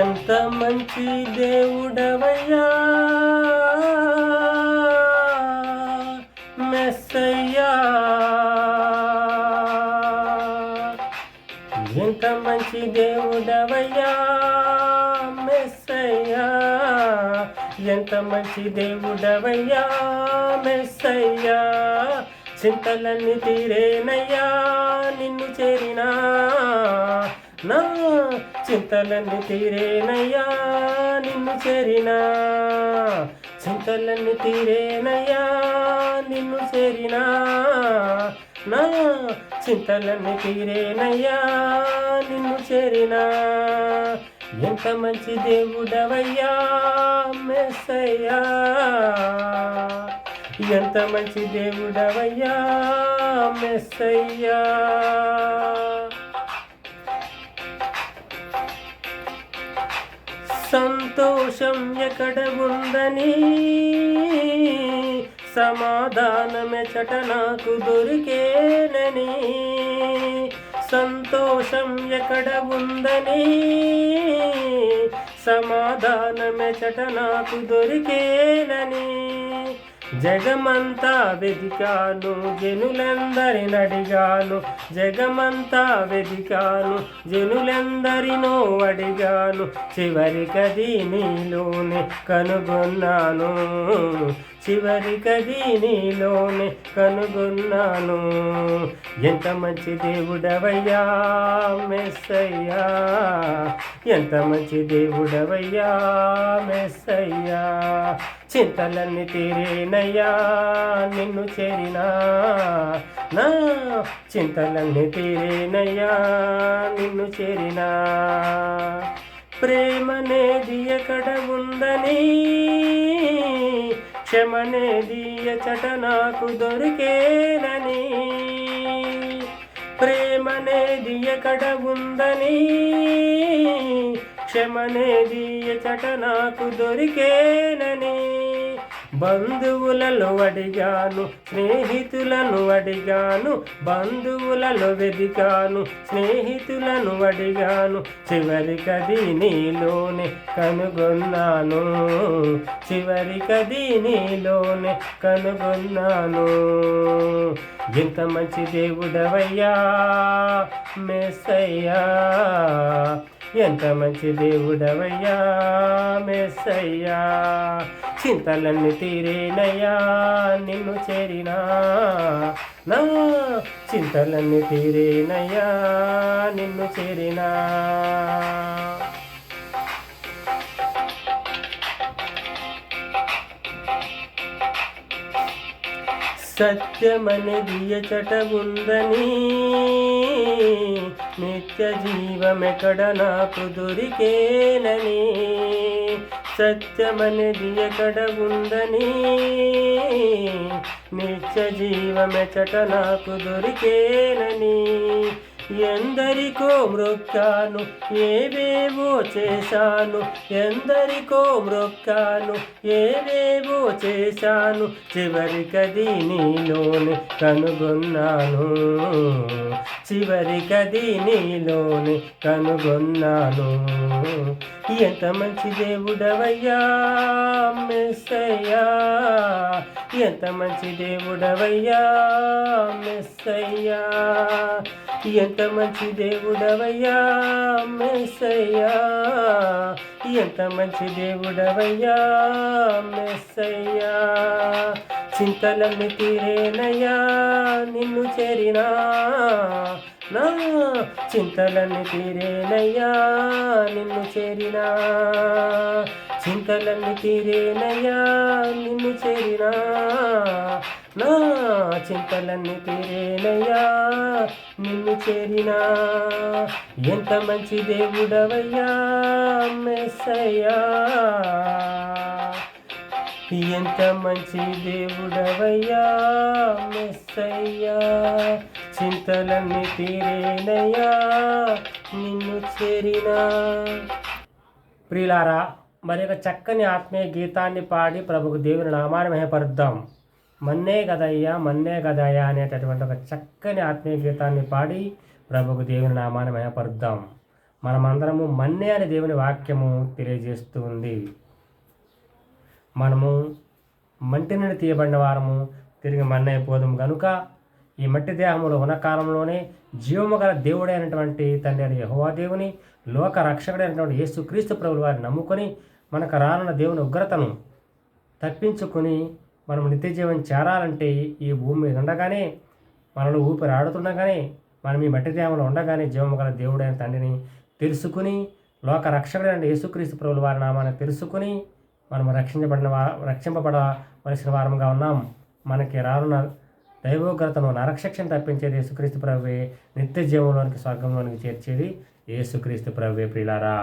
ఎంత మంచి దేవుడవయ్యా మెస్సయ్యా, ఎంత మంచి దేవుడవయ్యా మెస్సయ్యా, ఎంత మంచి దేవుడవయ్యా మెస్సయ్యా. చింతలన్నీ తీరేనయ్యా నిన్ను చేరినా, నా చింతలన్నీ తీరేనయ్యా నిన్ను చేరినా, చింతలన్నీ తీరేనయ్యా నిన్ను చేరినా, నా చింతలన్నీ తీరేనయ్యా నిన్ను చేరినా. ఎంత మంచి దేవుడవయ్యా మెస్సయ్యా, ఎంత మంచి దేవుడవయ్యా మెస్సయ్యా. సంతోషం ఎక్కడ ఉందని సమాధానమెచట నాకు దొరికేనని, సంతోషం ఎక్కడ ఉందని సమాధానమెచట నాకు దొరికేనని. జగమంతా వెదికాను జనులందరిని అడిగాను, జగమంతా వెదికాను జనులందరినో అడిగాను, చివరికది నీలోనే కనుగొన్నాను, చివరికది నీలోనే కనుగొన్నాను. ఎంత మంచి దేవుడవయ్యా మెస్సయ్యా, ఎంత మంచి దేవుడవయ్యా మెస్సయ్యా. చింతలన్నీ తీరేనయ్యా నిన్ను చేరినా, నా చింతలన్నీ తీరేనయ్యా నిన్ను చేరినా. ప్రేమనేది ఎక్కడ ఉందని క్షమనేది ఎచట నాకు దొరికేనని, ప్రేమనేది ఎక్కడ ఉందని క్షమనేది ఎచట నాకు దొరికేనని. బంధువులలో అడిగాను స్నేహితులను అడిగాను, బంధువులలో వెదికాను స్నేహితులను అడిగాను, చివరికది నీలోనే కనుగొన్నాను, చివరికది నీలోనే కనుగొన్నాను. ఎంత మంచి దేవుడవయ్యా మెస్సయ్యా, ఎంత మంచి దేవుడవయ్యా మెస్సయ్యా. చింతలన్నీ తీరేనయ్యా నిన్ను చేరినా, నా చింతలన్నీ తీరేనయ్యా నిన్ను చేరినా. సత్యమనేది ఎచట ఉందని నిత్య జీవమెక్కడ నాకు దొరికేనని, సత్యమనేది ఎక్కడ ఉందని నిత్య జీవమెచట నాకు దొరికేనని. ఎందరికో మ్రొక్కాను ఏవేవో చేశాను, ఎందరికో మ్రొక్కాను ఏవేవో చేశాను, చివరికది నీలోనే కనుగొన్నాను, చివరికది నీలోనే కనుగొన్నాను. ఎంత మంచి దేవుడవయ్యా మెస్సయ్యా, ఎంత మంచి దేవుడవయ్యా మెస్సయ్యా, ఎంత మంచి దేవుడవయ్యా మెస్సయ్యా, ఎంత మంచి దేవుడవయ్యా మెస్సయ్యా. చింతలన్నీ తీరేనయ్యా నిన్ను చేరినా, నా చింతలన్నీ తీరేనయ్యా నిన్ను చేరినా, చింతలన్నీ తీరేనయ్యా నిన్ను చేరినా, నా చింతలన్నీ తీరేనయ్యా నిన్ను చేరినా. ఎంత మంచి దేవుడవయ్యా మెస్సయ్యా, ఎంత మంచి దేవుడవయ్యా మెస్సయ్యా. చింతలన్నీ తీరేనయ్యా నిన్ను చేరినా. ప్రియులారా, మరి ఒక చక్కని ఆత్మీయ గీతాన్ని పాడి ప్రభుకు దేవుని నామాన్ని మహిమపరుద్దాం. మన్నే గదయ్యా అనేటటువంటి ఒక చక్కని ఆత్మీయ గీతాన్ని పాడి ప్రభుకు దేవుని నామాన్ని మహిమపరుద్దాం. మనమందరము మన్నే అని దేవుని వాక్యము తెలియజేస్తూ ఉంది. మనము మంటి నుండి తీయబడిన వారము తిరిగి మన్నైపోదాము కనుక ఈ మట్టి దేహములో ఉన్న కాలంలోనే జీవము గల దేవుడైనటువంటి తండ్రి అయిన యెహోవా దేవుని, లోక రక్షకుడైనటువంటి యేసుక్రీస్తు ప్రభువు వారిని నమ్ముకొని మనకు రానున్న దేవుని ఉగ్రతను తప్పించుకొని మనం నిత్య జీవం చేరాలంటే ఈ భూమి మీద ఉండగానే, మనలో ఊపిరి ఆడుతుండగానే, మనం ఈ మట్టి దేహంలో ఉండగానే జీవము గల దేవుడైన తండ్రిని తెలుసుకుని, లోక రక్షకుడైన యేసుక్రీస్తు ప్రభువు వారి నామాన్ని తెలుసుకుని మనం రక్షింపబడవలసిన వారముగా ఉన్నాం. మనకి రానున్న దైవోగ్రతను, నరకశిక్షను తప్పించేది యేసుక్రీస్తు ప్రభువే. నిత్య జీవంలోనికి, స్వర్గంలోనికి చేర్చేది యేసుక్రీస్తు ప్రభువే. ప్రియులారా,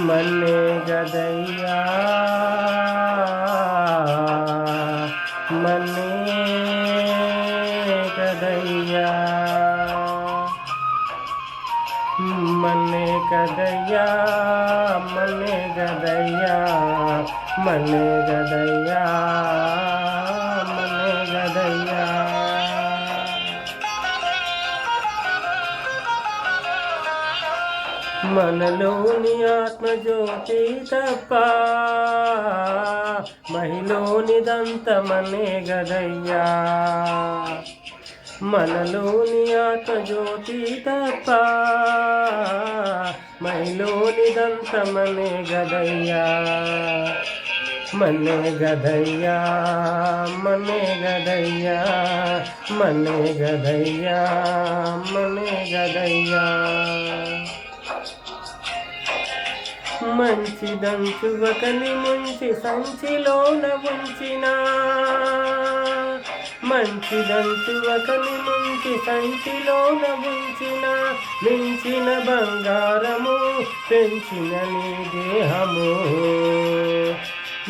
మన్నే గదయ్యా, మన్నే గదయ్యా, మన్నే గదయ్యా, మన్నే గదయ్యా, మన్నే గదయ్యా, మన్నే గదయ్యా. మనలోని ఆత్మజ్యోతి తప్ప మహిలోనిదంత మనే గదయ్యా. మనలోని ఆత్మజ్యోతి తప్ప మహిలోనిదంత మనే గదయ్యా. మనే గదయ్యా, మనే గదయ్యా, మనే గదయ్యా, మనే గదయ్యా. మంచిదంచువకని ముంచి సంచిలోన ఉంచిన, మంచిదంచువకని ముంచి సంచిలోన ఉంచిన, మించిన బంగారము పెంచిన నీ దేహము,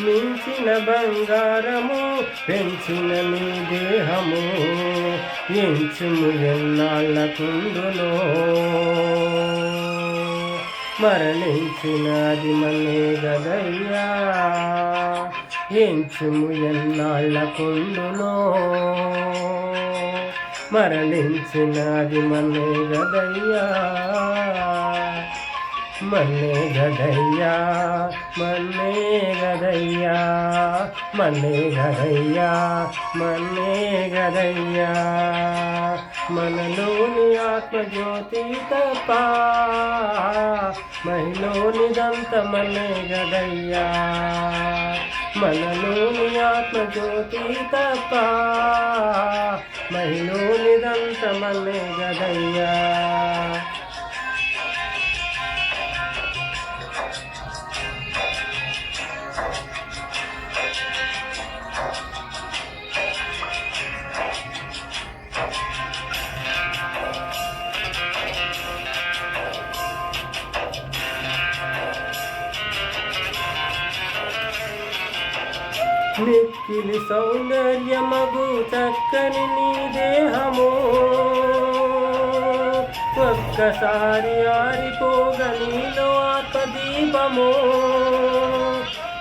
మించిన బంగారము పెంచిన నీ దేహము, ఎంచుము ఎన్నాళ్ళకుండునో. మరణించినది మనే గదయ్యా, ఎంచుము ఎన్నాళ్ళకుండునో. మరణించినది మనే గదయ్యా, మన్నే గదయ్యా, మన్నే గదయ్యా, మన్నే గదయ్యా, మన్నే గదయ్యా. మనలోని ఆత్మజ్యోతి తప్ప మహిలోనిదంత మన్నే గదయ్యా. మనలోని ఆత్మజ్యోతి తప్ప మహిలోనిదంత మన్నే గదయ్యా. మిక్కిలి సౌందర్యమగు చక్కని నీ దేహము, ఒక్కసారి ఆరిపోగ నీలో ఆత్మదీపము.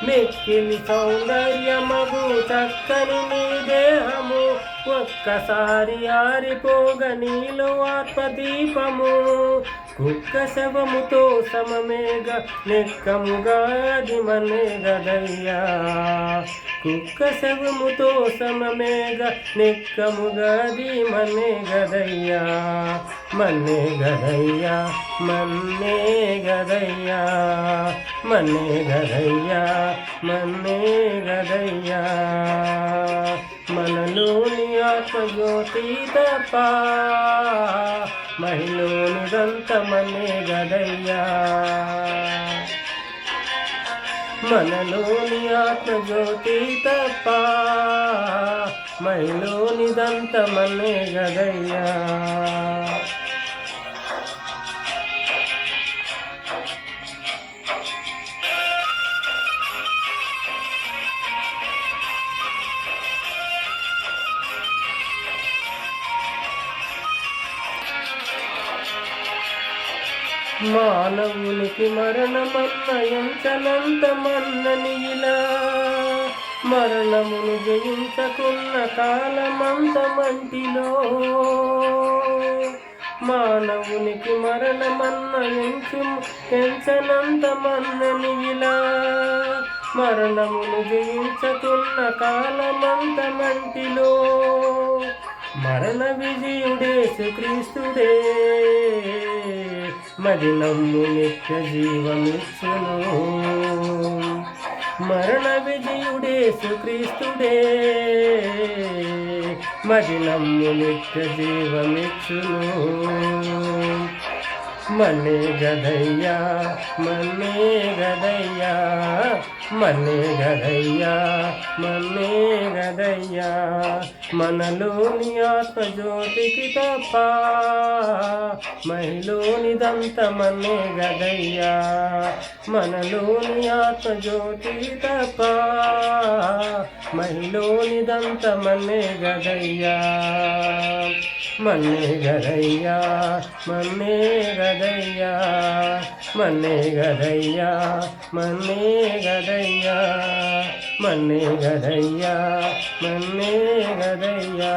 మిక్కిలి సౌందర్యమగు చక్కని నీ దేహము, ఒక్కసారి ఆరిపోగ నీలో ఆత్మదీపము. కుక్క శవముతో సమమేగ నెక్కముగా అది మనే గదయ్యా. కుక్క శవముతో సమమేగ నెక్కముగా అది మనే గదయ్యా. మన్నే గదయ్యా, మన్నే గదయ్యా, మన్నే గదయ్యా, మన్నే గదయ్యా. మనలోని ఆత్మజ్యోతి తప్ప మహిలోనిదంత మనే గదయ్యా. మనలోని ఆత్మజ్యోతి తప్ప మహిలోనిదంత మనే గదయ్యా. మానవునికి మరణమన్న ఎంచనంత మన్నని ఇలా మరణమును జయించకున్న కాలమంత మంటిలో మానవునికి మరణమన్న ఎంచనంత మన్నని ఇలా మరణమును జయించకున్న కాలమంత మంటిలో మరణ విజయుడేసు క్రీస్తుడే మది నమ్ము నిత్య జీవమిచ్చును మరణ విజయుడేసు క్రీస్తుడే మది నమ్ము నిత్య జీవమిచ్చును మన్నే గదయ్యా మన్నే గదయ్యా మన్నే గదయ్యా మన్నే గదయ్యా మనలోని ఆత్మజ్యోతికి తప్ప మహిలోనిదంత మన్నే గదయ్యా మనలోని ఆత్మజ్యోతికి తప్ప మహిలోనిదంత మన్నే గదయ్యా మన్నే గదయ్యా మన్నే గదయ్యా మన్నే గదయ్యా మన్నే గదయ్యా మన్నే గదయ్యా మన్నే గదయ్యా